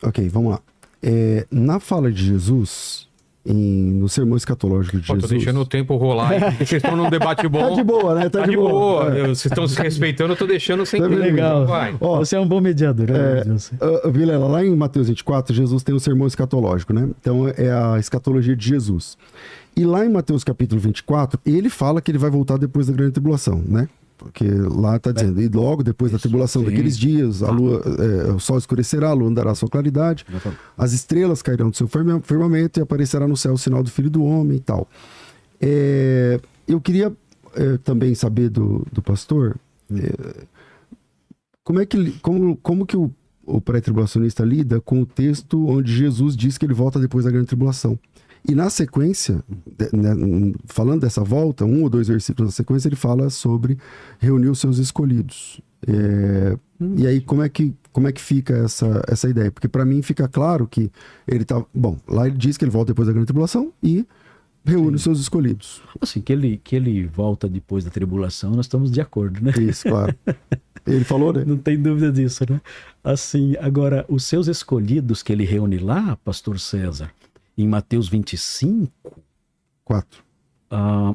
Ok, vamos lá. Na fala de Jesus, no sermão escatológico de Pô, tô Jesus... deixando o tempo rolar, hein? Porque vocês estão num debate bom. Tá de boa, né? Tá de boa. Vocês estão se respeitando, eu tô deixando sem Tá tempo. Legal. Então vai. Ó, Você é um bom mediador, né? Vilela, lá em Mateus 24, Jesus tem o sermão escatológico, né? Então é a escatologia de Jesus. E lá em Mateus capítulo 24, ele fala que ele vai voltar depois da grande tribulação, né? Porque lá está dizendo, e logo depois da tribulação daqueles dias, o sol escurecerá, a lua andará à sua claridade, as estrelas cairão do seu firmamento e aparecerá no céu o sinal do Filho do Homem e tal. Eu queria também saber do pastor, como que o pré-tribulacionista lida com o texto onde Jesus diz que ele volta depois da grande tribulação. E na sequência, falando dessa volta, 1 ou 2 versículos na sequência, ele fala sobre reunir os seus escolhidos. E aí, como é que fica essa ideia? Porque para mim fica claro que ele tá... Bom, lá ele diz que ele volta depois da grande tribulação e reúne os seus escolhidos. Assim, que ele volta depois da tribulação, nós estamos de acordo, né? Isso, claro. Ele falou, né? Não tem dúvida disso, né? Assim, agora, os seus escolhidos que ele reúne lá, pastor César, em Mateus 25... 4.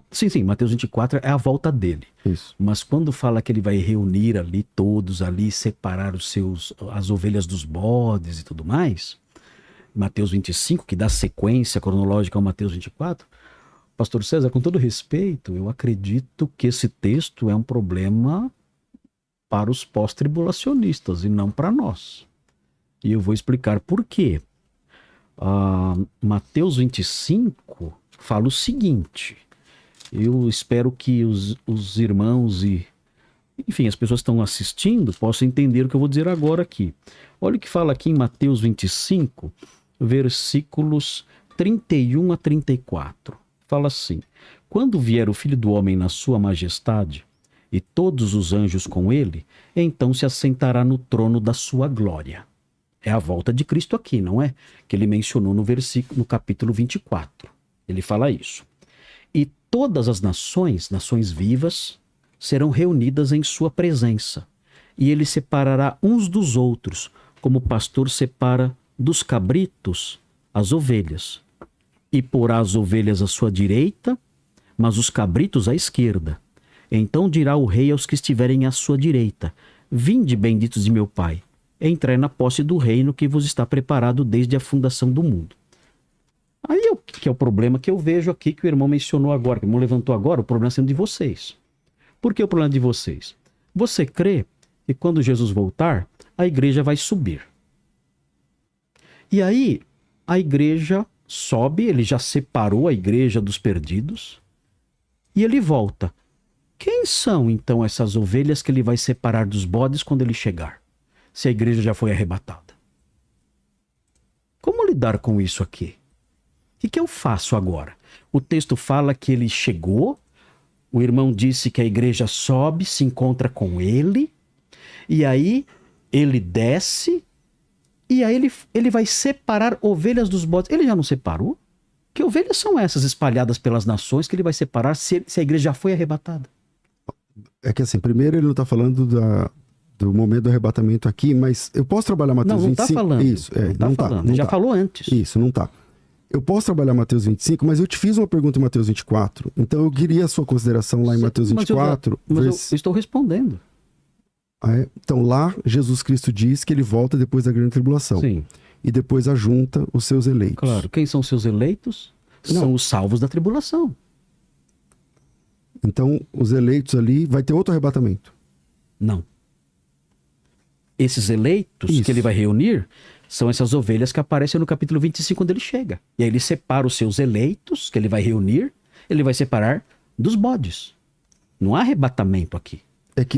Sim, Mateus 24 é a volta dele. Isso. Mas quando fala que ele vai reunir ali todos ali, separar as ovelhas dos bodes e tudo mais, Mateus 25, que dá sequência cronológica ao Mateus 24, pastor César, com todo respeito, eu acredito que esse texto é um problema para os pós-tribulacionistas e não para nós. E eu vou explicar por quê. Mateus 25 fala o seguinte, eu espero que os irmãos e, enfim, as pessoas que estão assistindo possam entender o que eu vou dizer agora aqui. Olha o que fala aqui em Mateus 25, versículos 31 a 34. Fala assim, quando vier o Filho do Homem na sua majestade e todos os anjos com ele, então se assentará no trono da sua glória. É a volta de Cristo aqui, não é? Que ele mencionou no capítulo 24. Ele fala isso. E todas as nações vivas, serão reunidas em sua presença. E ele separará uns dos outros, como o pastor separa dos cabritos as ovelhas. E porá as ovelhas à sua direita, mas os cabritos à esquerda. Então dirá o rei aos que estiverem à sua direita, vinde, benditos de meu Pai, entrai na posse do reino que vos está preparado desde a fundação do mundo. Aí que é o problema que eu vejo aqui, que o irmão mencionou agora, que o irmão levantou agora, o problema sendo de vocês. Por que o problema de vocês? Você crê que quando Jesus voltar, a igreja vai subir. E aí, a igreja sobe, ele já separou a igreja dos perdidos, e ele volta. Quem são, então, essas ovelhas que ele vai separar dos bodes quando ele chegar? Se a igreja já foi arrebatada. Como lidar com isso aqui? O que eu faço agora? O texto fala que ele chegou, o irmão disse que a igreja sobe, se encontra com ele, e aí ele desce, e aí ele vai separar ovelhas dos bodes. Ele já não separou? Que ovelhas são essas espalhadas pelas nações que ele vai separar se a igreja já foi arrebatada? É que assim, primeiro ele não está falando do momento do arrebatamento aqui, mas eu posso trabalhar Mateus 25? Não está falando. Isso, não está falando. Já falou antes. Isso, não está. Eu posso trabalhar Mateus 25, mas eu te fiz uma pergunta em Mateus 24, então eu queria a sua consideração lá em Mateus 24. Mas eu estou respondendo. Então lá, Jesus Cristo diz que ele volta depois da grande tribulação. Sim. E depois ajunta os seus eleitos. Claro. Quem são os seus eleitos? São os salvos da tribulação. Então, os eleitos ali, vai ter outro arrebatamento. Não. Esses eleitos que ele vai reunir são essas ovelhas que aparecem no capítulo 25 quando ele chega. E aí ele separa os seus eleitos, que ele vai reunir, ele vai separar dos bodes. Não há arrebatamento aqui.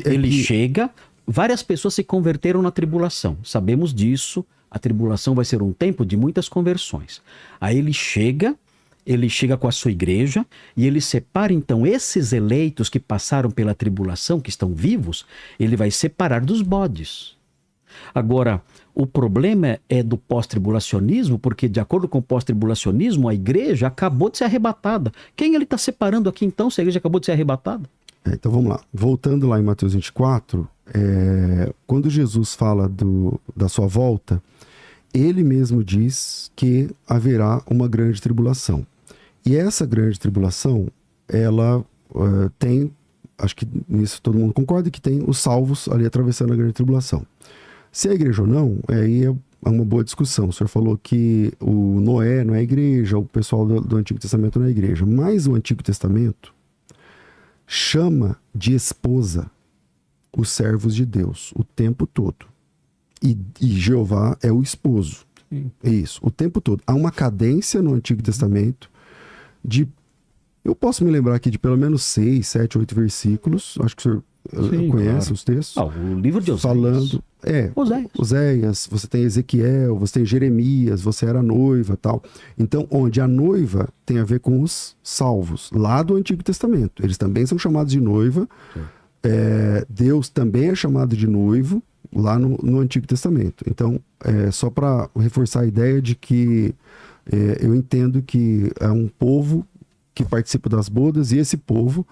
Ele chega, várias pessoas se converteram na tribulação. Sabemos disso, a tribulação vai ser um tempo de muitas conversões. Aí ele chega com a sua igreja e ele separa então esses eleitos que passaram pela tribulação, que estão vivos, ele vai separar dos bodes. Agora, o problema é do pós-tribulacionismo, porque de acordo com o pós-tribulacionismo, a igreja acabou de ser arrebatada. Quem ele está separando aqui então, se a igreja acabou de ser arrebatada? Então vamos lá. Voltando lá em Mateus 24, quando Jesus fala da sua volta, ele mesmo diz que haverá uma grande tribulação. E essa grande tribulação, ela tem, acho que nisso todo mundo concorda, que tem os salvos ali atravessando a grande tribulação. Se é igreja ou não, aí é uma boa discussão. O senhor falou que o Noé não é igreja, o pessoal do Antigo Testamento não é igreja. Mas o Antigo Testamento chama de esposa os servos de Deus o tempo todo. E Jeová é o esposo. Sim. É isso, o tempo todo. Há uma cadência no Antigo Testamento de... Eu posso me lembrar aqui de pelo menos 6, 7, 8 versículos. Acho que o senhor conhece, claro, os textos. o livro de Oséias. Falando... Oséias, você tem Ezequiel, você tem Jeremias, você era noiva, tal. Então, onde a noiva tem a ver com os salvos, lá do Antigo Testamento. Eles também são chamados de noiva. Deus também é chamado de noivo, lá no Antigo Testamento. Então, só para reforçar a ideia de que eu entendo que é um povo que participa das bodas, e esse povo,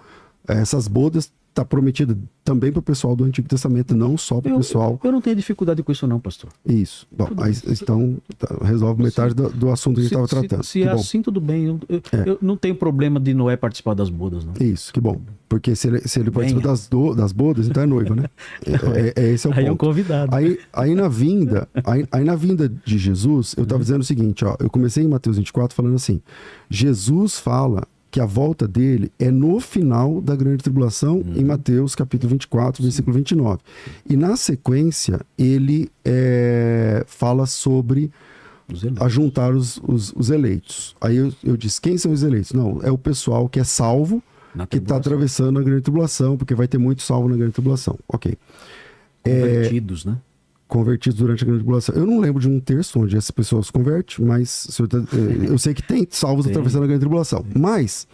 essas bodas, está prometida também para o pessoal do Antigo Testamento, não só para o pessoal... Eu não tenho dificuldade com isso não, pastor. Isso. Bom, então resolve metade do assunto que a gente estava tratando. Se é assim, tudo bem. Eu não tenho problema de Noé participar das bodas, não. Isso, que bom. Porque se ele participa das bodas, então é noiva, né? Esse é o ponto. Aí é um convidado. Aí na vinda de Jesus, eu estava dizendo o seguinte, ó, eu comecei em Mateus 24 falando assim, Jesus fala que a volta dele é no final da grande tribulação, em Mateus capítulo 24, versículo 29. E na sequência, ele fala sobre ajuntar os eleitos. Aí eu disse, quem são os eleitos? Não, é o pessoal que é salvo, que está atravessando a grande tribulação, porque vai ter muito salvo na grande tribulação. Ok. Convertidos, né? Convertidos durante a grande tribulação. Eu não lembro de um texto onde essa pessoa se converte, mas eu sei que tem salvos atravessando a grande tribulação. Mas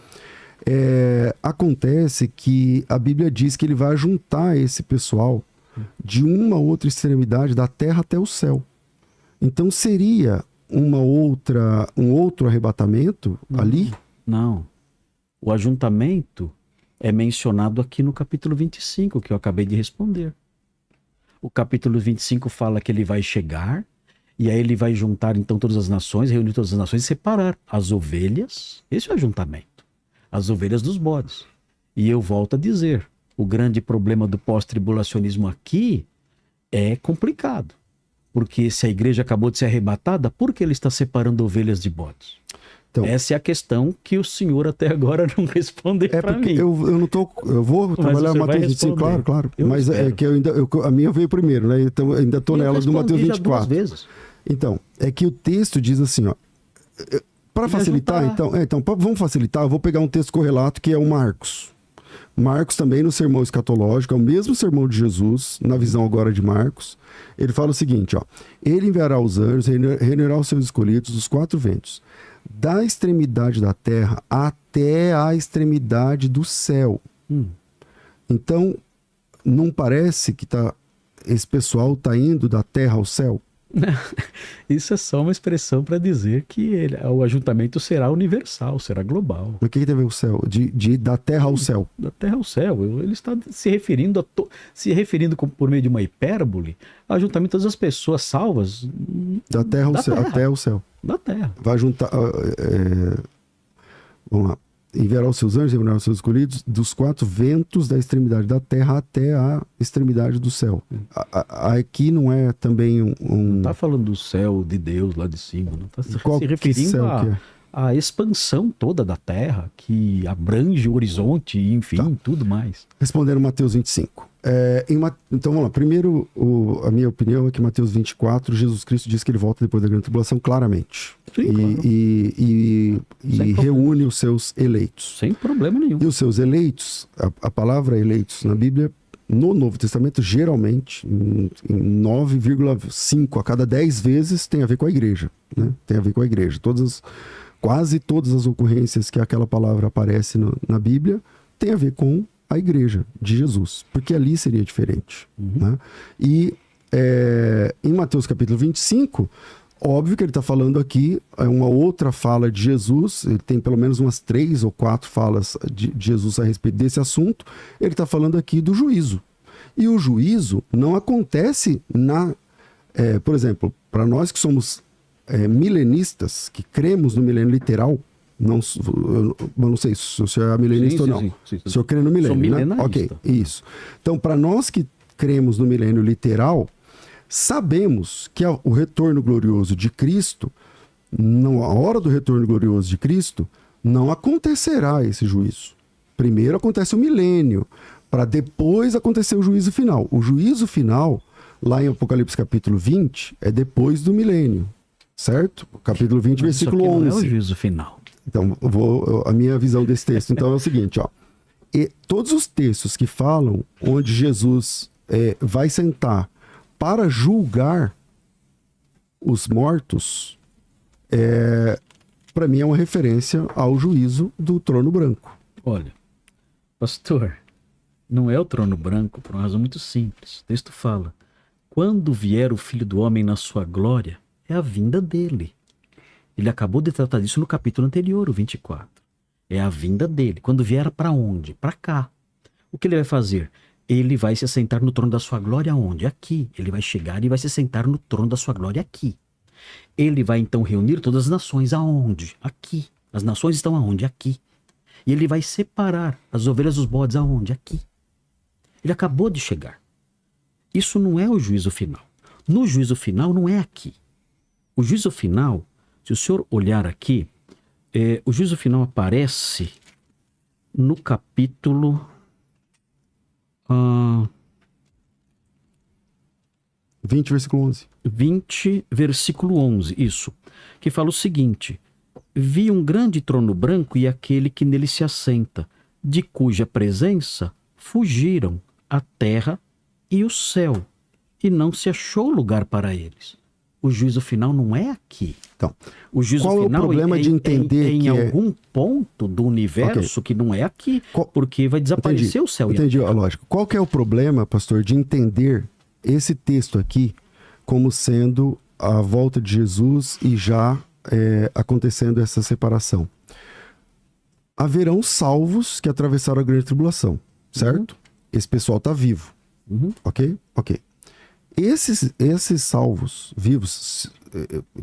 acontece que a Bíblia diz que ele vai juntar esse pessoal de uma outra extremidade da terra até o céu. Então seria um outro arrebatamento ali? Não. O ajuntamento é mencionado aqui no capítulo 25, que eu acabei de responder. O capítulo 25 fala que ele vai chegar, e aí ele vai juntar então todas as nações, reunir todas as nações e separar as ovelhas, esse é o ajuntamento, as ovelhas dos bodes. E eu volto a dizer, o grande problema do pós-tribulacionismo aqui é complicado. Porque se a igreja acabou de ser arrebatada, por que ele está separando ovelhas de bodes? Então, essa é a questão que o senhor até agora não respondeu para mim. Eu não tô. Eu vou trabalhar Mateus 25, claro. Mas espero. É que a minha veio primeiro, né? Então eu ainda estou nela do Mateus 24. Vezes. Então, é que o texto diz assim, ó. Para facilitar, então, vamos facilitar, eu vou pegar um texto correlato que é o Marcos. Marcos também no sermão escatológico, é o mesmo sermão de Jesus, na visão agora de Marcos. Ele fala o seguinte, ó. Ele enviará os anjos, reunirá os seus escolhidos dos 4 ventos, da extremidade da terra até a extremidade do céu. Então, não parece que esse pessoal está indo da terra ao céu? Isso é só uma expressão para dizer que o ajuntamento será universal, será global. Mas o que tem a ver com o céu? Da terra ao céu? Da terra ao céu. Ele está se referindo por meio de uma hipérbole ao ajuntamento das pessoas salvas da terra ao céu, até o céu. Da terra. Vai juntar... vamos lá. Enviará os seus anjos, reunirá os seus escolhidos dos 4 ventos da extremidade da terra até a extremidade do céu. Aqui não é também Não está falando do céu de Deus lá de cima. Não está se referindo à expansão toda da terra, que abrange o horizonte, enfim, tudo mais. Respondendo Mateus 25. Então vamos lá. Primeiro, a minha opinião é que Mateus 24, Jesus Cristo diz que ele volta depois da grande tribulação claramente. Sim, claro. E reúne os seus eleitos. Sem problema nenhum. E os seus eleitos, a palavra eleitos na Bíblia, no Novo Testamento, geralmente, em 9,5 a cada 10 vezes, tem a ver com a igreja. Né? Tem a ver com a igreja. Quase todas as ocorrências que aquela palavra aparece na Bíblia tem a ver com a igreja de Jesus, porque ali seria diferente. Né? E em Mateus capítulo 25, óbvio que ele está falando aqui, é uma outra fala de Jesus, ele tem pelo menos umas 3 ou 4 falas de Jesus a respeito desse assunto, ele está falando aqui do juízo. E o juízo não acontece Por exemplo, para nós que somos milenistas, que cremos no milênio literal, eu não sei se o senhor é milenista ou não. Sim. O senhor crê no milênio, Sou né? milenarista. Ok, isso. Então, para nós que cremos no milênio literal, sabemos que o retorno glorioso de Cristo, a hora do retorno glorioso de Cristo, não acontecerá esse juízo. Primeiro acontece o milênio, para depois acontecer o juízo final. O juízo final, lá em Apocalipse capítulo 20, é depois do milênio, certo? Capítulo 20, Mas versículo isso aqui 11. não é o juízo final. Então, a minha visão desse texto então é o seguinte, ó. E todos os textos que falam onde Jesus vai sentar para julgar os mortos, para mim é uma referência ao juízo do trono branco. Olha, pastor, não é o trono branco por uma razão muito simples. O texto fala, quando vier o Filho do Homem na sua glória, é a vinda dele. Ele acabou de tratar disso no capítulo anterior, o 24. É a vinda dele. Quando vier para onde? Para cá. O que ele vai fazer? Ele vai se assentar no trono da sua glória onde? Aqui. Ele vai chegar e vai se sentar no trono da sua glória aqui. Ele vai então reunir todas as nações aonde? Aqui. As nações estão aonde? Aqui. E ele vai separar as ovelhas dos bodes aonde? Aqui. Ele acabou de chegar. Isso não é o juízo final. No juízo final não é aqui. O juízo final, se o senhor olhar aqui, o juízo final aparece no capítulo 20, versículo 11. 20, versículo 11, isso. Que fala o seguinte: vi um grande trono branco e aquele que nele se assenta, de cuja presença fugiram a terra e o céu, e não se achou lugar para eles. O juízo final não é aqui. Então, o juízo qual final é o problema de entender em que algum ponto do universo que não é aqui, porque vai desaparecer o céu. Entendi a lógica. Qual que é o problema, pastor, de entender esse texto aqui como sendo a volta de Jesus e já acontecendo essa separação? Haverão salvos que atravessaram a grande tribulação, certo? Esse pessoal está vivo, ok? Ok. Esses salvos vivos,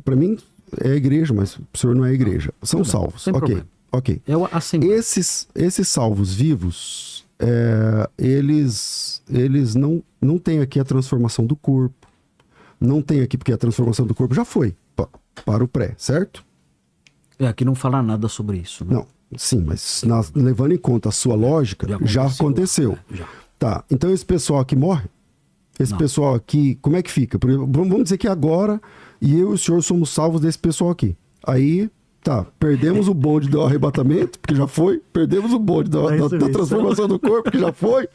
para mim é a igreja, mas o senhor não é a igreja. São salvos, ok. Esses salvos vivos, eles não têm aqui a transformação do corpo. Não tem aqui porque a transformação do corpo já foi para o pré, certo? Aqui não fala nada sobre isso, né? Não, sim, mas levando em conta a sua lógica, já aconteceu. Já. Tá, então esse pessoal aqui morre? Pessoal aqui, como é que fica? Vamos dizer que agora, eu e o senhor somos salvos desse pessoal aqui. Aí, tá, perdemos o bonde do arrebatamento, porque já foi. Perdemos o bonde da transformação do corpo, que já foi.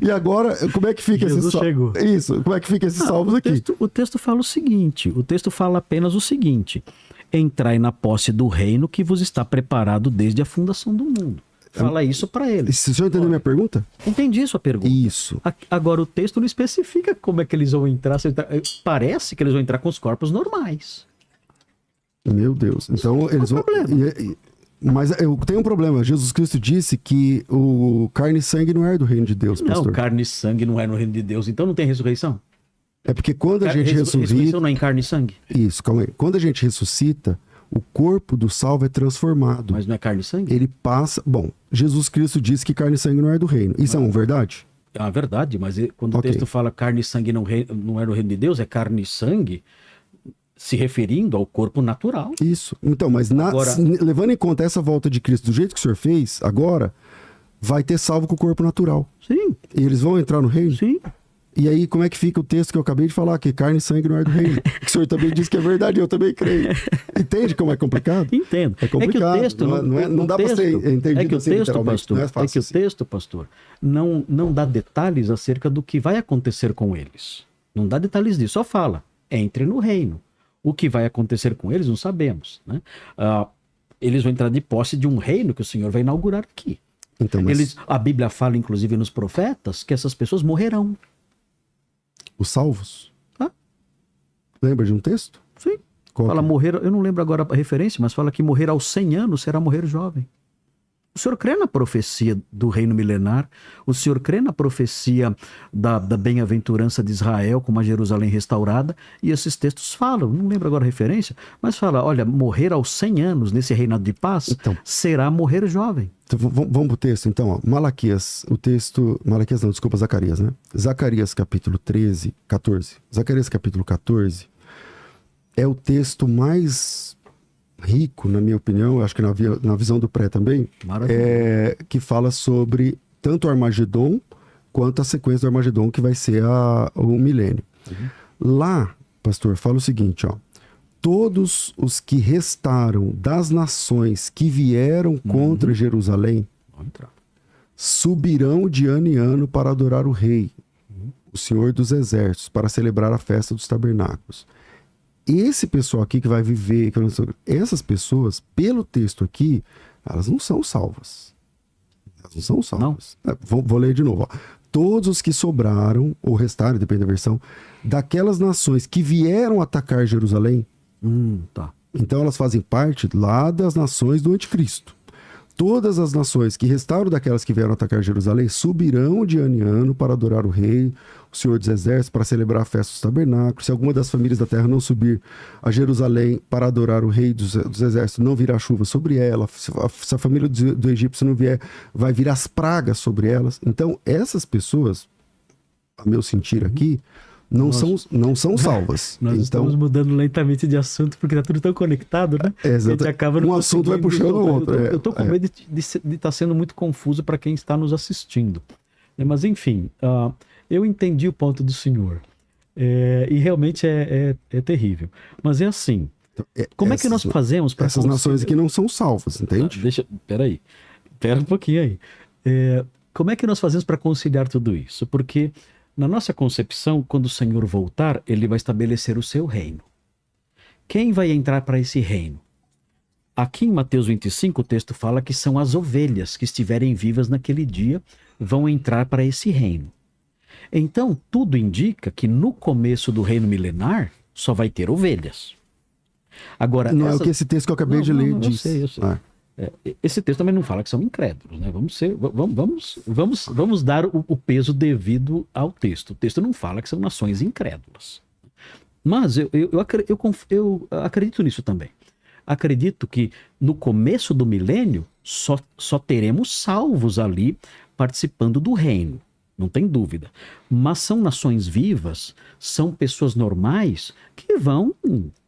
E agora, como é que fica esses salvos? Isso, como é que fica esses salvos aqui? O texto fala o seguinte, o texto fala apenas o seguinte: entrai na posse do reino que vos está preparado desde a fundação do mundo. Fala isso para eles. Se o senhor entendeu minha pergunta? Entendi sua pergunta. Isso. Agora, o texto não especifica como é que eles vão entrar. Parece que eles vão entrar com os corpos normais. Meu Deus. Então, eles vão... Mas eu tenho um problema. Jesus Cristo disse que o carne e sangue não é do reino de Deus, pastor. Não, carne e sangue não é no reino de Deus. Então não tem ressurreição? É porque quando a gente ressuscita... Ressurreição não é em carne e sangue? Isso, calma aí. Quando a gente ressuscita, o corpo do salvo é transformado. Mas não é carne e sangue? Ele passa... Bom, Jesus Cristo disse que carne e sangue não é do reino. Isso é uma verdade? É uma verdade, mas quando o texto fala carne e sangue não é no reino de Deus, é carne e sangue se referindo ao corpo natural. Isso. Então, mas levando em conta essa volta de Cristo do jeito que o senhor fez, agora vai ter salvo com o corpo natural. Sim. E eles vão entrar no reino? Sim. E aí, como é que fica o texto que eu acabei de falar, que carne e sangue não é do reino? Que o senhor também disse que é verdade, eu também creio. Entende como é complicado? Entendo. É complicado. É que o texto não dá para ser entendido assim, literalmente. Não é fácil. É que o texto, pastor, não dá detalhes acerca do que vai acontecer com eles. Não dá detalhes disso, só fala, entre no reino. O que vai acontecer com eles, não sabemos, né? Eles vão entrar de posse de um reino que o Senhor vai inaugurar aqui. Então, A Bíblia fala, inclusive, nos profetas, que essas pessoas morrerão. Os salvos? Lembra de um texto? Sim. Fala morrer, eu não lembro agora a referência, mas fala que morrer aos 100 anos será morrer jovem. O senhor crê na profecia do reino milenar? O senhor crê na profecia da bem-aventurança de Israel com uma Jerusalém restaurada? E esses textos falam, não lembro agora a referência, mas fala, olha, morrer aos 100 anos nesse reinado de paz Então, será morrer jovem. Então, vamos pro texto, então. Ó. Malaquias, o texto... Malaquias não, desculpa, Zacarias, né? Zacarias capítulo 14. Zacarias capítulo 14 é o texto mais rico, na minha opinião, acho que na visão do Pré também, que fala sobre tanto o Armagedon quanto a sequência do Armagedon, que vai ser o milênio. Lá, pastor, fala o seguinte, ó. Todos os que restaram das nações que vieram contra Jerusalém subirão de ano em ano para adorar o rei, o Senhor dos Exércitos, para celebrar a festa dos tabernáculos. Esse pessoal aqui que vai viver, essas pessoas, pelo texto aqui, elas não são salvas. Elas não são salvas. Vou ler de novo. Ó. Todos os que sobraram, ou restaram, depende da versão, daquelas nações que vieram atacar Jerusalém, então elas fazem parte lá das nações do anticristo. Todas as nações que restaram daquelas que vieram atacar Jerusalém subirão de ano em ano para adorar o rei, o Senhor dos Exércitos, para celebrar a festa dos tabernáculos. Se alguma das famílias da terra não subir a Jerusalém para adorar o rei dos exércitos, não virá chuva sobre ela. Se a família do egípcio não vier, vai vir as pragas sobre elas. Então, essas pessoas, a meu sentir aqui, não são salvas. Nós estamos mudando lentamente de assunto porque está tudo tão conectado, né? Exato. Um assunto vai puxando o outro. Eu estou com medo de estar sendo muito confuso para quem está nos assistindo. Mas, enfim, eu entendi o ponto do senhor. E realmente é terrível. Mas é assim. Como é que nós fazemos para... Essas nações aqui não são salvas, entende? Pera um pouquinho aí. Como é que nós fazemos para conciliar tudo isso? Porque... na nossa concepção, quando o Senhor voltar, ele vai estabelecer o seu reino. Quem vai entrar para esse reino? Aqui em Mateus 25, o texto fala que são as ovelhas que estiverem vivas naquele dia vão entrar para esse reino. Então, tudo indica que no começo do reino milenar só vai ter ovelhas. Agora, não é o que esse texto que eu acabei de ler diz. Eu sei. Esse texto também não fala que são incrédulos, né? Vamos dar o peso devido ao texto. O texto não fala que são nações incrédulas. Mas eu acredito nisso também. Acredito que no começo do milênio só teremos salvos ali participando do reino. Não tem dúvida. Mas são nações vivas, são pessoas normais que vão...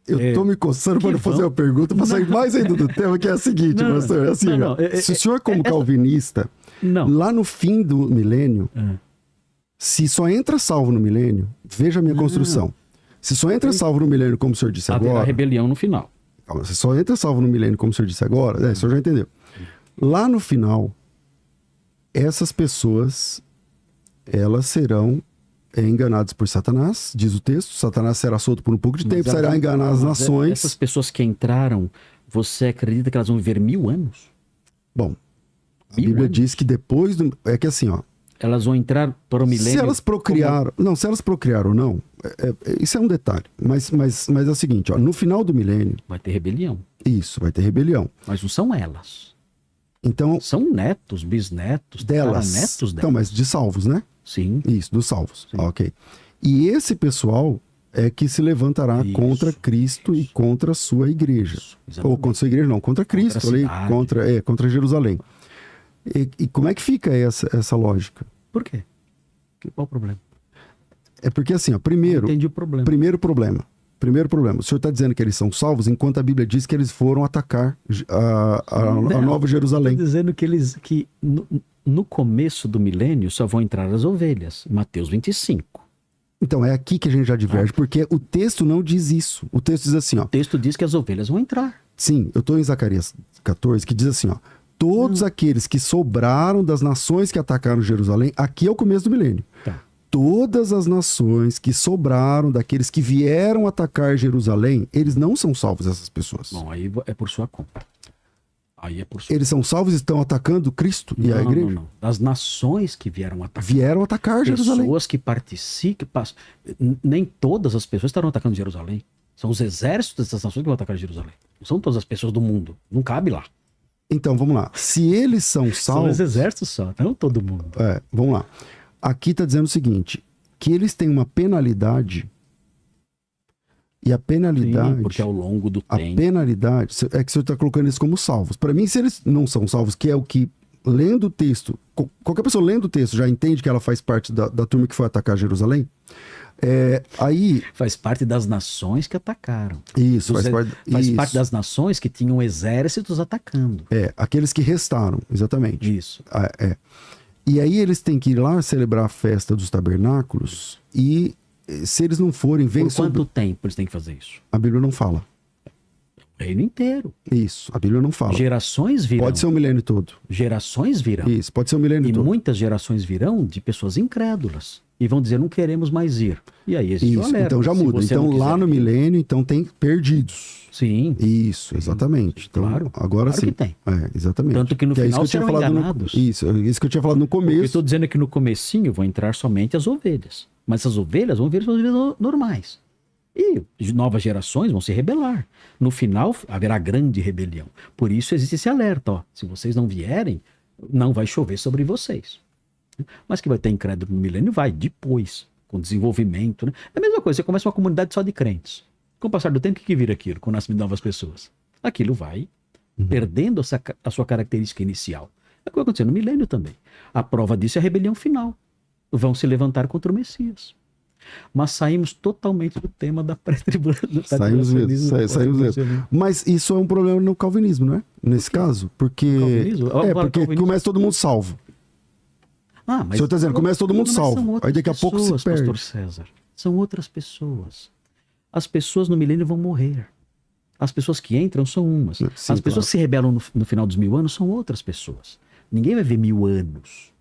Eu tô me coçando para fazer uma pergunta, para sair mais ainda do tema, que é a seguinte, pastor. Assim, se o senhor, como calvinista, lá no fim do milênio, se só entra salvo no milênio, veja a minha construção. Se só entra salvo no milênio, como o senhor disse agora... haverá rebelião no final. Calma, se só entra salvo no milênio, como o senhor disse agora, o senhor já entendeu. Lá no final, essas pessoas, elas serão... enganados por Satanás, diz o texto. Satanás será solto por um pouco de tempo, será enganar as nações. Essas pessoas que entraram, você acredita que elas vão viver 1000 anos? Bom, a Bíblia diz que depois do... É que assim, ó... Elas vão entrar para o milênio... Se elas procriaram... Não, se elas procriaram ou não, isso é um detalhe. Mas é o seguinte, ó, no final do milênio... Vai ter rebelião. Isso, vai ter rebelião. Mas não são elas. Então... São netos, bisnetos, delas. netos delas. Então, mas de salvos, né? Sim. Isso, dos salvos. Ok. E esse pessoal é que se levantará contra Cristo e contra a sua igreja. Ou contra a sua igreja, não, contra Cristo, contra Jerusalém. E como é que fica essa lógica? Por quê? Qual o problema? É porque assim, ó, primeiro... Entendi o problema. Primeiro problema. O senhor está dizendo que eles são salvos, enquanto a Bíblia diz que eles foram atacar a Nova Jerusalém. Estou dizendo que no começo do milênio só vão entrar as ovelhas. Mateus 25. Então, é aqui que a gente já diverge, porque o texto não diz isso. O texto diz assim, ó... O texto diz que as ovelhas vão entrar. Sim, eu estou em Zacarias 14, que diz assim, ó... Todos aqueles que sobraram das nações que atacaram Jerusalém... Aqui é o começo do milênio. Tá. Todas as nações que sobraram daqueles que vieram atacar Jerusalém... Eles não são salvos, essas pessoas. Bom, aí é por sua conta. Eles são salvos e estão atacando Cristo e a igreja? Não. Das nações que vieram atacar. Vieram atacar Jerusalém. Pessoas que participam. Nem todas as pessoas estarão atacando Jerusalém. São os exércitos dessas nações que vão atacar Jerusalém. Não são todas as pessoas do mundo. Não cabe lá. Então, vamos lá. Se eles são São salvos... os exércitos só, não todo mundo. Vamos lá. Aqui está dizendo o seguinte, que eles têm uma penalidade, e a penalidade... Sim, porque ao longo do A tempo... penalidade, é que o senhor está colocando eles como salvos. Para mim, se eles não são salvos, que é o que, lendo o texto, qualquer pessoa lendo o texto já entende que ela faz parte da turma que foi atacar Jerusalém, aí... Faz parte das nações que atacaram. Isso, faz Faz parte das nações que tinham exércitos atacando. Aqueles que restaram, exatamente. Isso. E aí eles têm que ir lá celebrar a festa dos tabernáculos e se eles não forem... Por quanto tempo eles têm que fazer isso? A Bíblia não fala. O reino inteiro. Isso, a Bíblia não fala. Gerações virão. Pode ser o milênio todo. Gerações virão. Isso, pode ser o milênio E todo. muitas gerações virão de pessoas incrédulas. E vão dizer, não queremos mais ir. E aí existe o Isso, alerta. então já Se muda. você Então não lá quiser no ir. milênio, então tem perdidos. Sim. Isso, exatamente. Então, Claro, agora claro sim. que tem. Exatamente. Tanto que no é isso final que eu tinha serão falado enganados. isso que eu tinha falado no O que eu começo. estou dizendo é que no comecinho vão entrar somente as ovelhas. Mas essas ovelhas vão vir as ovelhas normais. E novas gerações vão se rebelar. No final, haverá grande rebelião. Por isso existe esse alerta. Ó. Se vocês não vierem, não vai chover sobre vocês. Mas que vai ter incrédulo no milênio? Vai, depois, com desenvolvimento. Né? É a mesma coisa, você começa uma comunidade só de crentes. Com o passar do tempo, o que vira aquilo? Com o nascimento de novas pessoas. Aquilo vai perdendo a sua característica inicial. É o que vai acontecer no milênio também. A prova disso é a rebelião final. Vão se levantar contra o Messias. Mas saímos totalmente do tema da pré-tribulação. Saímos mesmo. Mas isso é um problema no calvinismo, não é? Nesse caso. Porque. Calvinismo? Porque Calvinismo. começa todo mundo salvo. Ah, mas O senhor está dizendo, começa todo mundo mas salvo. são outras Aí daqui a pouco se pessoas, perde. Pastor César. São outras pessoas. As pessoas no milênio vão morrer. As pessoas que entram são umas. Sim, As pessoas que se rebelam no final dos 1000 anos são outras pessoas. Ninguém vai ver 1000 anos.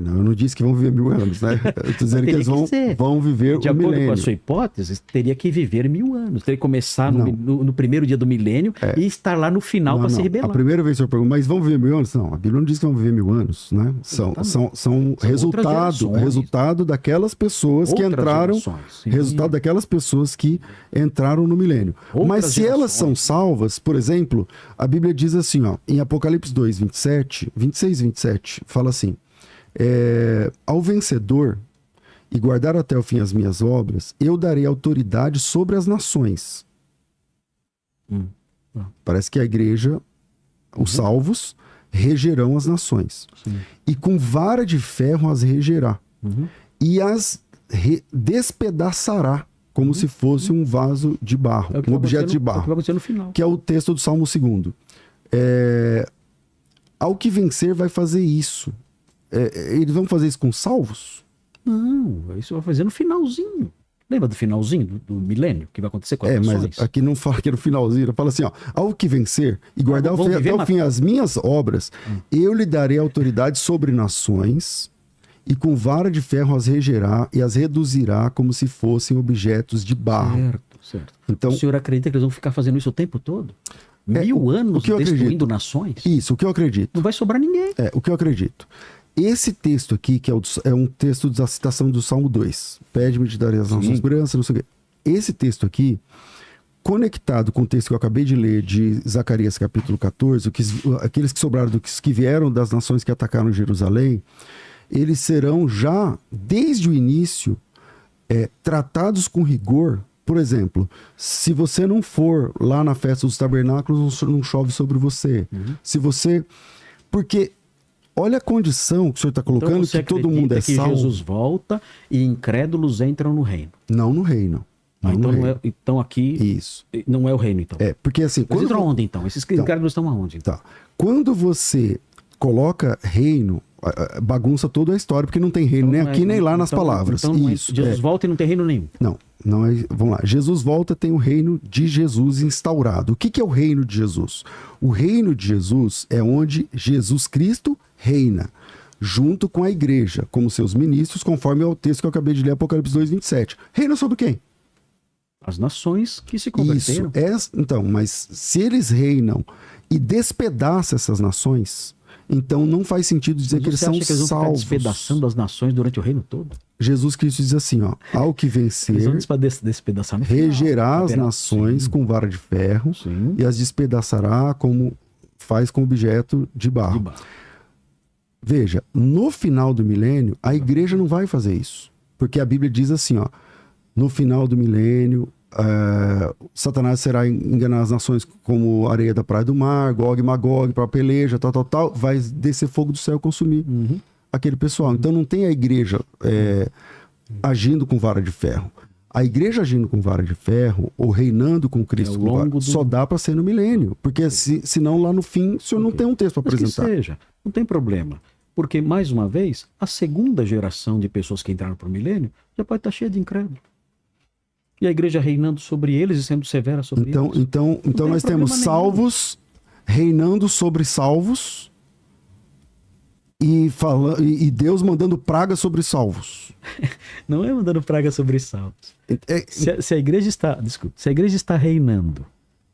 Não, eu não disse que vão viver 1000 anos, né? Eu estou dizendo que eles vão viver De o acordo milênio. com a sua hipótese, teria que viver 1000 anos. Teria que começar no primeiro dia do milênio e estar lá no final para se rebelar. A primeira vez que eu pergunto, mas vão viver 1000 anos? Não, a Bíblia não diz que vão viver 1000 anos, né? São resultado daquelas pessoas que entraram, resultado daquelas pessoas que entraram no milênio. Mas se elas são salvas, por exemplo, a Bíblia diz assim, ó, em Apocalipse 2, 26 e 27, fala assim, ao vencedor e guardar até o fim as minhas obras, eu darei autoridade sobre as nações. Parece que a igreja, os salvos, regerão as nações. Sim. E com vara de ferro as regerá. E as despedaçará, como se fosse um vaso de barro, um objeto de É o que barro. vai acontecer no final. Que é o texto do Salmo 2. Ao que vencer vai fazer isso. Eles vão fazer isso com salvos? Não, isso vai fazer no finalzinho. Lembra do finalzinho do milênio que vai acontecer com as nações? Mas aqui não fala que é no finalzinho, fala assim, ó, ao que vencer e guardar até o fim as minhas obras, eu lhe darei autoridade sobre nações e com vara de ferro as regerá e as reduzirá como se fossem objetos de barro. Certo. Então, o senhor acredita que eles vão ficar fazendo isso o tempo todo? 1000 anos destruindo nações? Isso, o que eu acredito. Não vai sobrar ninguém. O que eu acredito. Esse texto aqui, que é um texto da citação do Salmo 2, pede-me te darei as nações por herança, não sei o quê. Esse texto aqui, conectado com o texto que eu acabei de ler de Zacarias capítulo 14, aqueles que sobraram dos que vieram das nações que atacaram Jerusalém, eles serão já, desde o início, tratados com rigor. Por exemplo, se você não for lá na festa dos tabernáculos, não chove sobre você. Se você... Porque... Olha a condição que o senhor está colocando, então, que todo mundo é que salvo. Jesus volta e incrédulos entram no reino. Não no reino. Então aqui Isso. não é o reino, então. Porque assim... Eles entram onde, então? Esses incrédulos estão aonde? Então? Tá. Quando você coloca reino, bagunça toda a história, porque não tem reino nem aqui nem lá nas palavras. Então Isso. Jesus volta e não tem reino nenhum. Não é. Vamos lá. Jesus volta, tem o reino de Jesus instaurado. O que é o reino de Jesus? O reino de Jesus é onde Jesus Cristo reina, junto com a igreja, como seus ministros, conforme ao texto que eu acabei de ler, Apocalipse 2, 27. Reina sobre quem? As nações que se converteram. Isso. Então, mas se eles reinam e despedaçam essas nações, então não faz sentido dizer que eles são salvos. Você acha que eles vão ficar despedaçando as nações durante o reino todo? Jesus Cristo diz assim, ó, ao que vencer, eles vão despedaçar no final, regerá as nações com vara de ferro e as despedaçará como faz com objeto de barro. De barro. Veja, no final do milênio, a igreja não vai fazer isso. Porque a Bíblia diz assim, ó, no final do milênio, Satanás será enganar as nações como areia da praia do mar, Gog e Magog, para peleja, tal, vai descer fogo do céu e consumir aquele pessoal. Então não tem a igreja agindo com vara de ferro. A igreja agindo com vara de ferro, ou reinando com Cristo, só dá para ser no milênio. Porque senão lá no fim o senhor não tem um texto para apresentar. Que seja, não tem problema. Porque, mais uma vez, a segunda geração de pessoas que entraram para o milênio já pode estar cheia de incrédulo. E a igreja reinando sobre eles e sendo severa sobre eles. Então nós temos salvos reinando sobre salvos e Deus mandando praga sobre salvos. Não é mandando praga sobre salvos. Se a igreja está reinando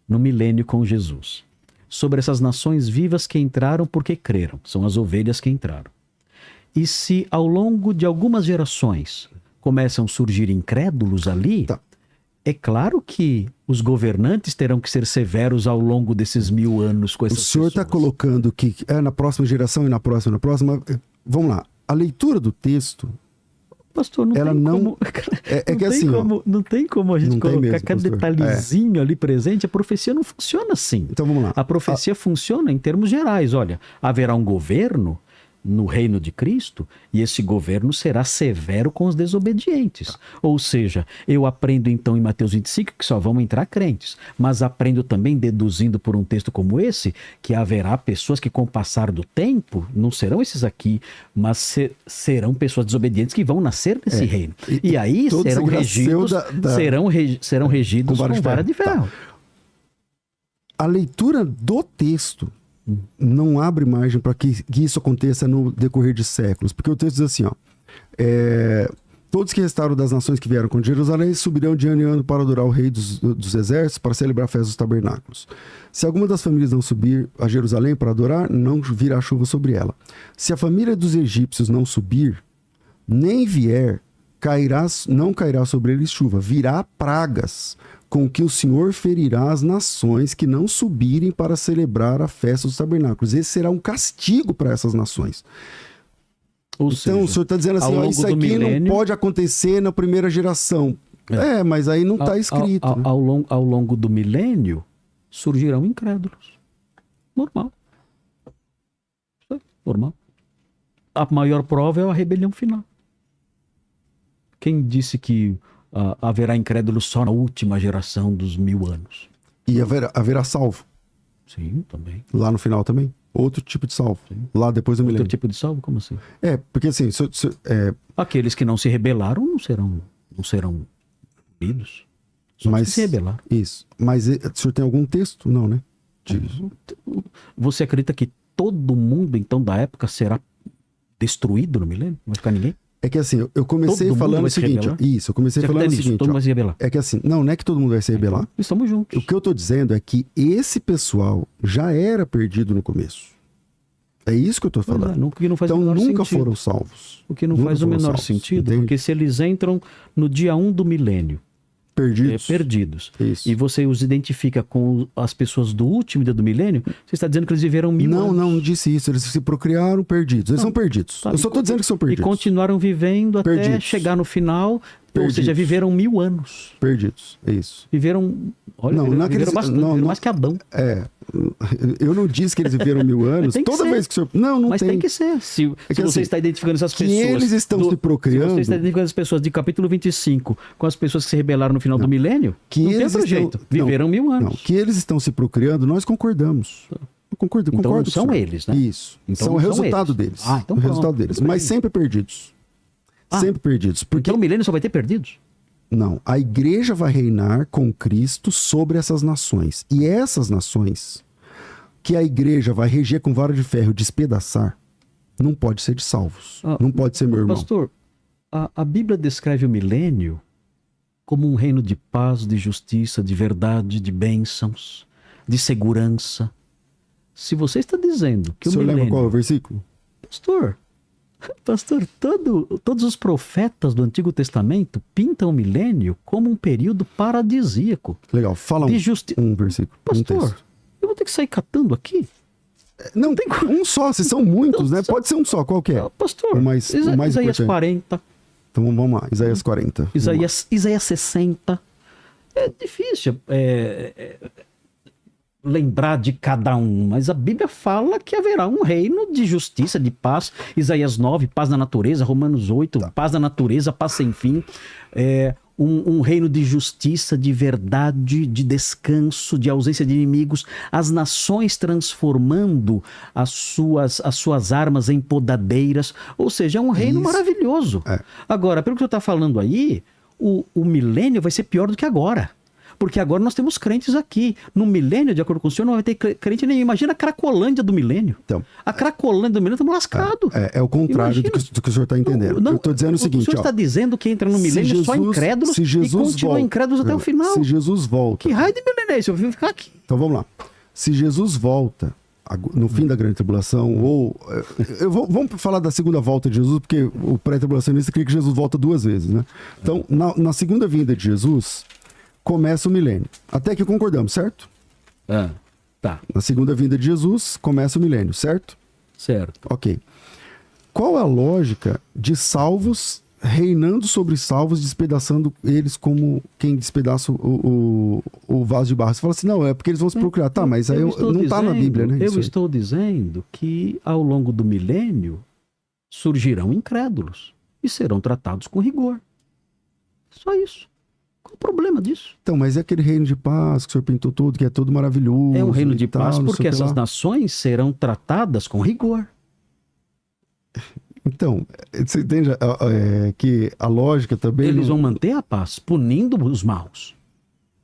no milênio com Jesus, sobre essas nações vivas que entraram porque creram, são as ovelhas que entraram. E se ao longo de algumas gerações começam a surgir incrédulos ali, é claro que os governantes terão que ser severos ao longo desses 1000 anos com essas pessoas. O senhor está colocando que é na próxima geração e na próxima. Vamos lá. A leitura do texto... Pastor, não tem como a gente colocar cada detalhezinho ali presente. A profecia não funciona assim. Então vamos lá. A profecia funciona em termos gerais. Olha, haverá um governo no reino de Cristo, e esse governo será severo com os desobedientes. Ou seja, eu aprendo então em Mateus 25 que só vão entrar crentes, mas aprendo também, deduzindo por um texto como esse, que haverá pessoas que com o passar do tempo, não serão esses aqui, mas serão pessoas desobedientes que vão nascer nesse reino. E aí serão regidos, serão regidos com vara de ferro. A leitura do texto não abre margem para que isso aconteça no decorrer de séculos. Porque o texto diz assim, ó, todos que restaram das nações que vieram com Jerusalém subirão de ano em ano para adorar o rei dos exércitos, para celebrar a festa dos tabernáculos. Se alguma das famílias não subir a Jerusalém para adorar, não virá chuva sobre ela. Se a família dos egípcios não subir, nem vier, não cairá sobre eles chuva, virá pragas, com que o Senhor ferirá as nações que não subirem para celebrar a festa dos tabernáculos. Esse será um castigo para essas nações. Então, o senhor está dizendo assim, ó, isso aqui não pode acontecer na primeira geração. Mas aí não está escrito. Ao longo do milênio, surgirão incrédulos. Normal. Normal. A maior prova é a rebelião final. Quem disse que haverá incrédulos só na última geração dos 1000 anos? E haverá salvo? Sim, também. Lá no final também? Outro tipo de salvo? Sim. Lá depois do milênio? Outro tipo de salvo? Como assim? Porque assim... Aqueles que não se rebelaram não serão punidos. Mas se rebelaram. Isso. Mas o senhor tem algum texto? Não, né? Você acredita que todo mundo, então, da época será destruído no milênio? Não vai ficar ninguém? É que assim, eu comecei falando o seguinte. Eu comecei falando o seguinte. Todo mundo vai se rebelar. É que assim, não é que todo mundo vai se rebelar. Estamos juntos. O que eu tô dizendo é que esse pessoal já era perdido no começo. É isso que eu tô falando. Então nunca foram salvos. O que não faz o menor sentido, porque se eles entram no dia 1 do milênio, perdidos. Isso. E você os identifica com as pessoas do último dia do milênio, você está dizendo que eles viveram 1000 anos. Não disse isso. Eles se procriaram perdidos. Eles são perdidos. Eu só estou dizendo que são perdidos. E continuaram vivendo até chegar no eu Ou seja, viveram 1000 anos. Perdidos, é isso. Viveram... Olha, viveram bastante, mais que Adão. Eu não disse que eles viveram 1000 anos. Toda vez que o senhor... Não Mas tem que ser. Se você está identificando essas pessoas... eles estão se procriando... Se você está identificando as pessoas de capítulo 25 com as pessoas que se rebelaram no final do milênio, não tem outro jeito. Viveram 1000 anos. Não, que eles estão se procriando, nós concordamos. Concordo então são eles, né? Isso. Então são o resultado deles. Então o resultado deles. Mas sempre perdidos. Sempre perdidos. Porque... Então o milênio só vai ter perdidos? Não. A igreja vai reinar com Cristo sobre essas nações. E essas nações que a igreja vai reger com vara de ferro e despedaçar, não pode ser de salvos. Não pode ser meu irmão. Pastor, a Bíblia descreve o milênio como um reino de paz, de justiça, de verdade, de bênçãos, de segurança. Se você está dizendo que o milênio... O senhor lembra qual é o versículo? Pastor, todos os profetas do Antigo Testamento pintam o milênio como um período paradisíaco. Legal, fala um versículo. Pastor, eu vou ter que sair catando aqui? Não, tem um só, se são muitos, né? Pode ser um só, qual que é? Pastor, O mais Isaías importante. 40, Então vamos lá, Isaías 40. Isaías 60. É difícil lembrar de cada um, mas a Bíblia fala que haverá um reino de justiça, de paz. Isaías 9, paz na natureza. Romanos 8, paz na natureza, paz sem fim. Um reino de justiça, de verdade, de descanso, de ausência de inimigos, as nações transformando as suas armas em podadeiras, ou seja, é um reino maravilhoso. Agora, pelo que você está falando aí, o milênio vai ser pior do que agora. Porque agora nós temos crentes aqui. No milênio, de acordo com o senhor, não vai ter crente nenhum. Imagina a Cracolândia do milênio. Então, a Cracolândia do milênio, estamos lascados. É o contrário do que o senhor está entendendo. Não, eu estou dizendo o seguinte, o senhor está dizendo que entra no milênio só incrédulos e continua incrédulos até o final. Se Jesus volta... Que raio de milênio é esse? Eu vim ficar aqui. Então vamos lá. Se Jesus volta no fim da grande tribulação, ou... vamos falar da segunda volta de Jesus, porque o pré-tribulacionista queria que Jesus volta 2 vezes, né? Então, na segunda vinda de Jesus, começa o milênio. Até que concordamos, certo? Tá. Na segunda vinda de Jesus, começa o milênio, certo? Certo. Ok. Qual é a lógica de salvos reinando sobre salvos, despedaçando eles como quem despedaça o vaso de barro? Você fala assim, não, é porque eles vão se procurar. Tá, mas aí não está na Bíblia, né? Eu estou dizendo que ao longo do milênio surgirão incrédulos e serão tratados com rigor. Só isso. Qual o problema disso? Então, mas é aquele reino de paz que o senhor pintou todo, que é todo maravilhoso. É um reino de paz tal, porque essas nações serão tratadas com rigor. Então, você entende que a lógica também... Eles vão manter a paz, punindo os maus.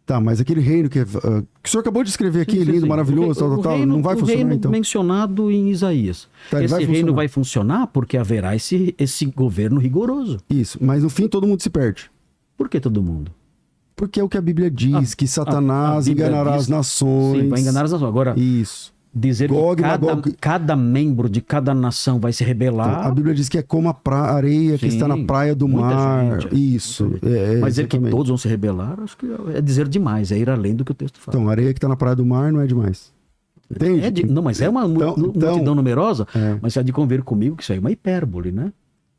Tá, mas aquele reino que o senhor acabou de escrever aqui, lindo, maravilhoso, tal, não vai funcionar, reino então? mencionado em Isaías. Tá, esse reino vai funcionar porque haverá esse governo rigoroso. Isso, mas no fim todo mundo se perde. Por que todo mundo? Porque é o que a Bíblia diz, que Satanás enganará as nações. Sim, vai enganar as nações. Agora, isso. Dizer que cada membro de cada nação vai se rebelar... Então, a Bíblia diz que é como a areia que está na praia do mar. Isso. Mas dizer que todos vão se rebelar, acho que é dizer demais, é ir além do que o texto fala. Então, a areia que está na praia do mar não é demais. Entende? Não, mas é uma multidão numerosa, mas você há de conver comigo que isso aí é uma hipérbole, né?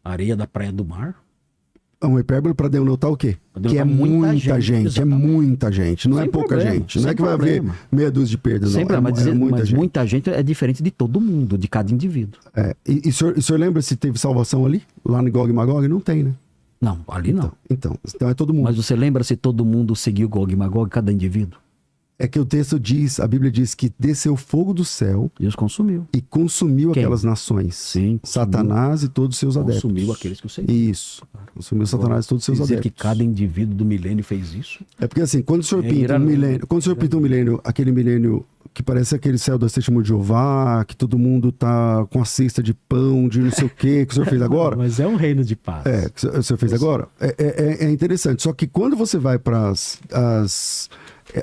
Areia da praia do mar. É uma hipérbole para denotar o quê? Que é muita gente, é muita gente, não é pouca gente. Não é que vai haver meia dúzia de perdas, não. Mas muita gente é diferente de todo mundo, de cada indivíduo. E o senhor lembra se teve salvação ali? Lá no Gog e Magog? Não tem, né? Não, ali não. Então é todo mundo. Mas você lembra se todo mundo seguiu Gog e Magog, cada indivíduo? É que o texto diz, a Bíblia diz que desceu fogo do céu. E os consumiu. E consumiu aquelas nações. Sim. Satanás e todos os seus adeptos. Consumiu aqueles que o Senhor. Isso. Consumiu Satanás e todos os seus adeptos. Dizer que cada indivíduo do milênio fez isso? É porque assim, quando o senhor pinta um milênio, aquele milênio que parece aquele céu das testemunhas de Jeová, que todo mundo tá com a cesta de pão, de não sei o que o senhor fez agora. Mas é um reino de paz. Que o senhor fez agora. É interessante. Só que quando você vai para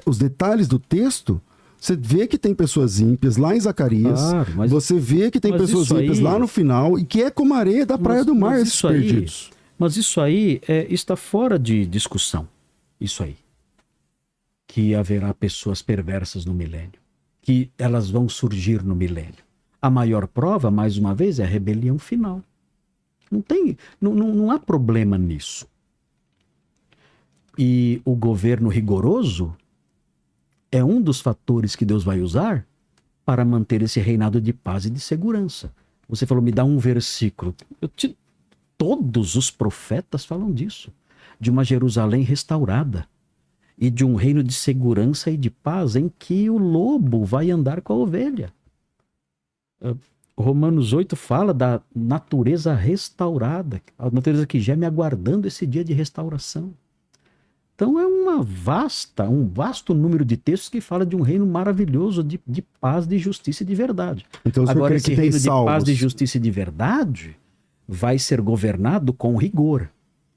os detalhes do texto, você vê que tem pessoas ímpias lá em Zacarias, você vê que tem pessoas ímpias lá no final, e que é como a areia da praia do mar, esses perdidos. Mas isso aí está fora de discussão. Isso aí. Que haverá pessoas perversas no milênio. Que elas vão surgir no milênio. A maior prova, mais uma vez, é a rebelião final. Não há problema nisso. E o governo rigoroso é um dos fatores que Deus vai usar para manter esse reinado de paz e de segurança. Você falou, me dá um versículo. Todos os profetas falam disso. De uma Jerusalém restaurada. E de um reino de segurança e de paz em que o lobo vai andar com a ovelha. Romanos 8 fala da natureza restaurada. A natureza que geme aguardando esse dia de restauração. Então é um vasto número de textos que fala de um reino maravilhoso de paz, de justiça e de verdade. Então, agora, esse reino de paz, de justiça e de verdade vai ser governado com rigor.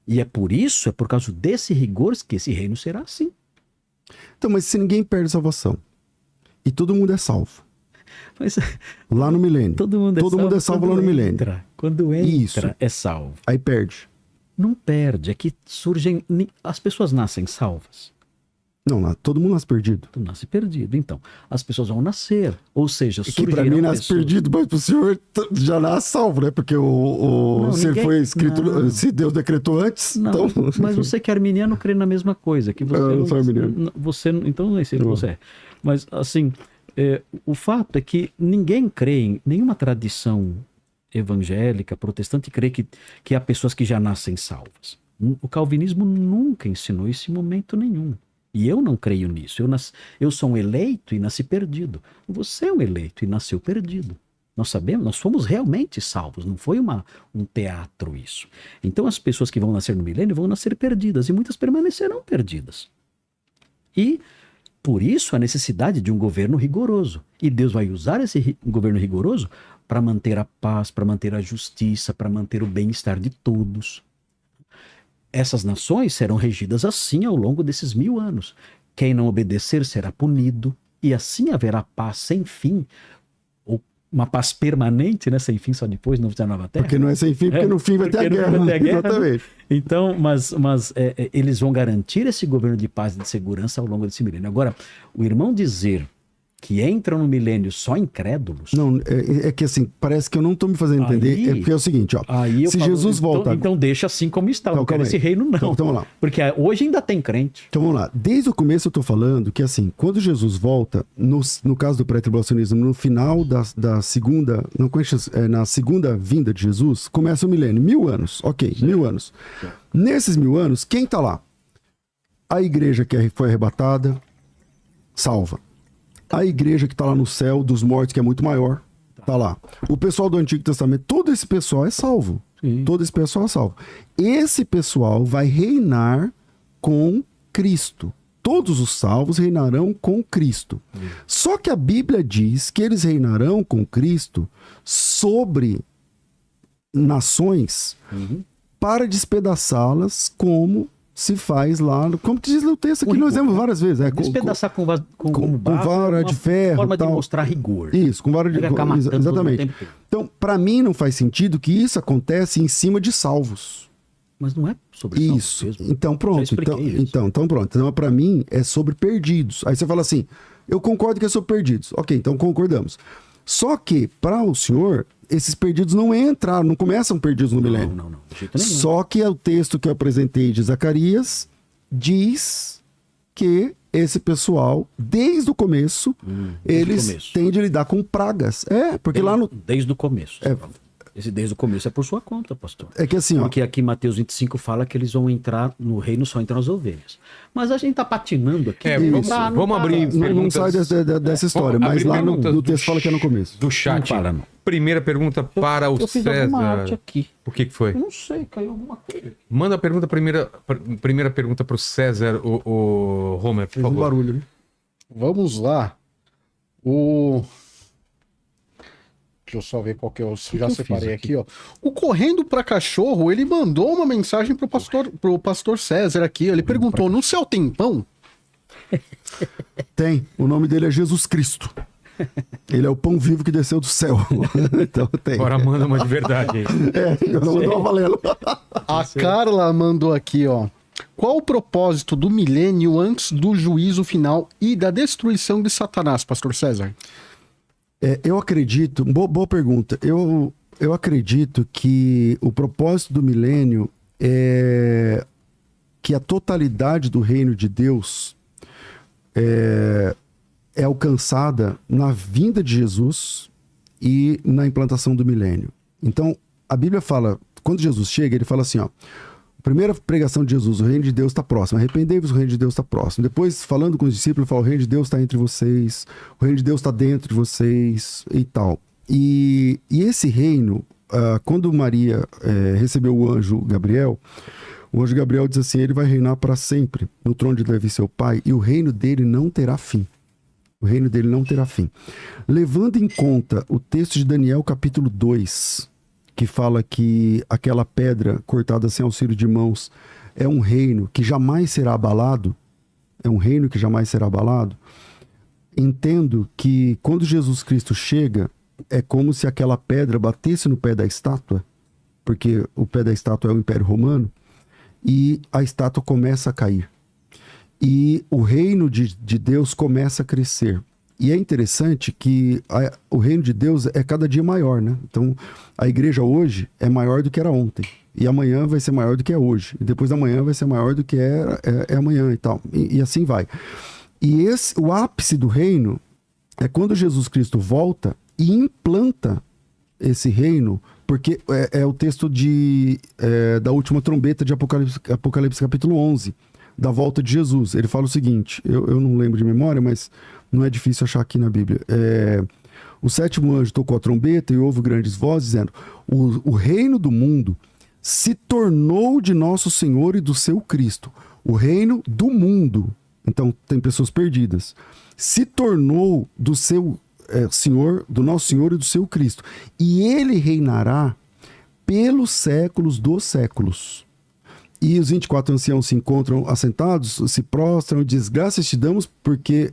E é por causa desse rigor que esse reino será assim. Então, mas se ninguém perde salvação e todo mundo é salvo, mas, lá no milênio, todo mundo é salvo lá no milênio. Quando entra, é salvo. Aí perde. Não perde, é que surgem... As pessoas nascem salvas. Não, todo mundo nasce perdido. Tu nasce perdido. Então, as pessoas vão nascer. Ou seja, Que pra mim nasce perdido, mas pro senhor já nasce salvo, né? Porque se ele foi escrito, se Deus decretou antes, não, então... Mas você que é arminiano crê na mesma coisa. Que você eu não sou arminiano. Então não sei se você é. Mas, assim, o fato é que ninguém crê em nenhuma tradição evangélica, protestante, crê que há pessoas que já nascem salvas. O calvinismo nunca ensinou isso em momento nenhum. E eu não creio nisso. Eu sou um eleito e nasci perdido. Você é um eleito e nasceu perdido. Nós sabemos, nós fomos realmente salvos. Não foi um teatro isso. Então as pessoas que vão nascer no milênio vão nascer perdidas e muitas permanecerão perdidas. E por isso a necessidade de um governo rigoroso. E Deus vai usar esse governo rigoroso para manter a paz, para manter a justiça, para manter o bem-estar de todos. Essas nações serão regidas assim ao longo desses 1000 anos. Quem não obedecer será punido, e assim haverá paz sem fim, ou uma paz permanente, né? Sem fim só depois, não vai nova terra. Porque não é sem fim, porque no fim vai ter a guerra. Exatamente. Né? Então, mas eles vão garantir esse governo de paz e de segurança ao longo desse milênio. Agora, o irmão dizer que entram no milênio só incrédulos... Não, é que assim, parece que eu não estou me fazendo entender. É porque é o seguinte, ó. Se Jesus volta... Então deixa assim como está, não quero esse reino não. Então vamos lá. Porque hoje ainda tem crente. Então vamos lá. Desde o começo eu estou falando que assim, quando Jesus volta, no caso do pré-tribulacionismo, no final da segunda... na segunda vinda de Jesus, começa o milênio. 1000 anos. Ok, 1000 anos. Nesses 1000 anos, quem está lá? A igreja que foi arrebatada, salva. A igreja que está lá no céu dos mortos, que é muito maior, está lá. O pessoal do Antigo Testamento, todo esse pessoal é salvo. Sim. Todo esse pessoal é salvo. Esse pessoal vai reinar com Cristo. Todos os salvos reinarão com Cristo. Só que a Bíblia diz que eles reinarão com Cristo sobre nações para despedaçá-las como... se faz lá, como diz o texto aqui, nós vemos várias vezes. Despedaçar com vara de ferro. Forma tal. De mostrar rigor. Isso, com vara de ferro. Exatamente. Então, para mim não faz sentido que isso acontece em cima de salvos. Mas não é sobre salvos mesmo. Então pronto. Então pronto. Então, para mim é sobre perdidos. Aí você fala assim, eu concordo que é sobre perdidos. Ok, então concordamos. Só que, para o senhor, esses perdidos não entraram, não começam perdidos no milênio. Não, de jeito nenhum. Só que o texto que eu apresentei de Zacarias diz que esse pessoal, desde o começo, têm de lidar com pragas. Porque lá no... Desde o começo. Esse desde o começo é por sua conta, pastor. É que assim, porque aqui Mateus 25 fala que eles vão entrar no reino, só entram as ovelhas. Mas a gente tá patinando aqui. Vamos abrir não sai dessa história, mas lá no texto fala que é no começo. Do chat. Não. Primeira pergunta para o César. Eu fiz alguma arte aqui. O que foi? Eu não sei, caiu alguma coisa. Manda a primeira pergunta para o César, o Homer, por favor. Um barulho, né? Vamos lá. Deixa eu só ver qual que eu já separei aqui, ó. O Correndo pra Cachorro, ele mandou uma mensagem pro pastor César aqui. Ele perguntou: no céu tem pão? Tem. O nome dele é Jesus Cristo. Ele é o pão vivo que desceu do céu. Então tem. Agora manda uma de verdade aí. Eu não tô valendo. A Carla mandou aqui, ó. Qual o propósito do milênio antes do juízo final e da destruição de Satanás, pastor César? Eu acredito, boa pergunta, eu acredito que o propósito do milênio é que a totalidade do reino de Deus é alcançada na vinda de Jesus e na implantação do milênio. Então, a Bíblia fala, quando Jesus chega, ele fala assim, ó, primeira pregação de Jesus, o reino de Deus está próximo. Arrependei-vos, o reino de Deus está próximo. Depois, falando com os discípulos, ele fala, o reino de Deus está entre vocês, o reino de Deus está dentro de vocês e tal. E esse reino, quando Maria recebeu o anjo Gabriel diz assim, ele vai reinar para sempre no trono de Davi, seu pai, e o reino dele não terá fim. O reino dele não terá fim. Levando em conta o texto de Daniel, capítulo 2, que fala que aquela pedra cortada sem auxílio de mãos é um reino que jamais será abalado, entendo que quando Jesus Cristo chega, é como se aquela pedra batesse no pé da estátua, porque o pé da estátua é o Império Romano, e a estátua começa a cair. e o reino de Deus começa a crescer. E é interessante que o reino de Deus é cada dia maior, né? Então, a igreja hoje é maior do que era ontem. E amanhã vai ser maior do que é hoje. E depois da manhã vai ser maior do que é amanhã e tal. E assim vai. E o ápice do reino é quando Jesus Cristo volta e implanta esse reino, porque é o texto da última trombeta de Apocalipse capítulo 11, da volta de Jesus. Ele fala o seguinte, eu não lembro de memória, mas não é difícil achar aqui na Bíblia. O sétimo anjo tocou a trombeta e houve grandes vozes dizendo: o reino do mundo se tornou de nosso Senhor e do seu Cristo. O reino do mundo, então tem pessoas perdidas, se tornou do seu Senhor, do nosso Senhor e do seu Cristo. E ele reinará pelos séculos dos séculos. E os 24 anciãos se encontram assentados, se prostram e dizem: graças te damos, porque,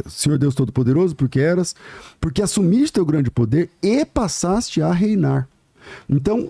Senhor Deus Todo-Poderoso, porque assumiste teu grande poder e passaste a reinar. Então,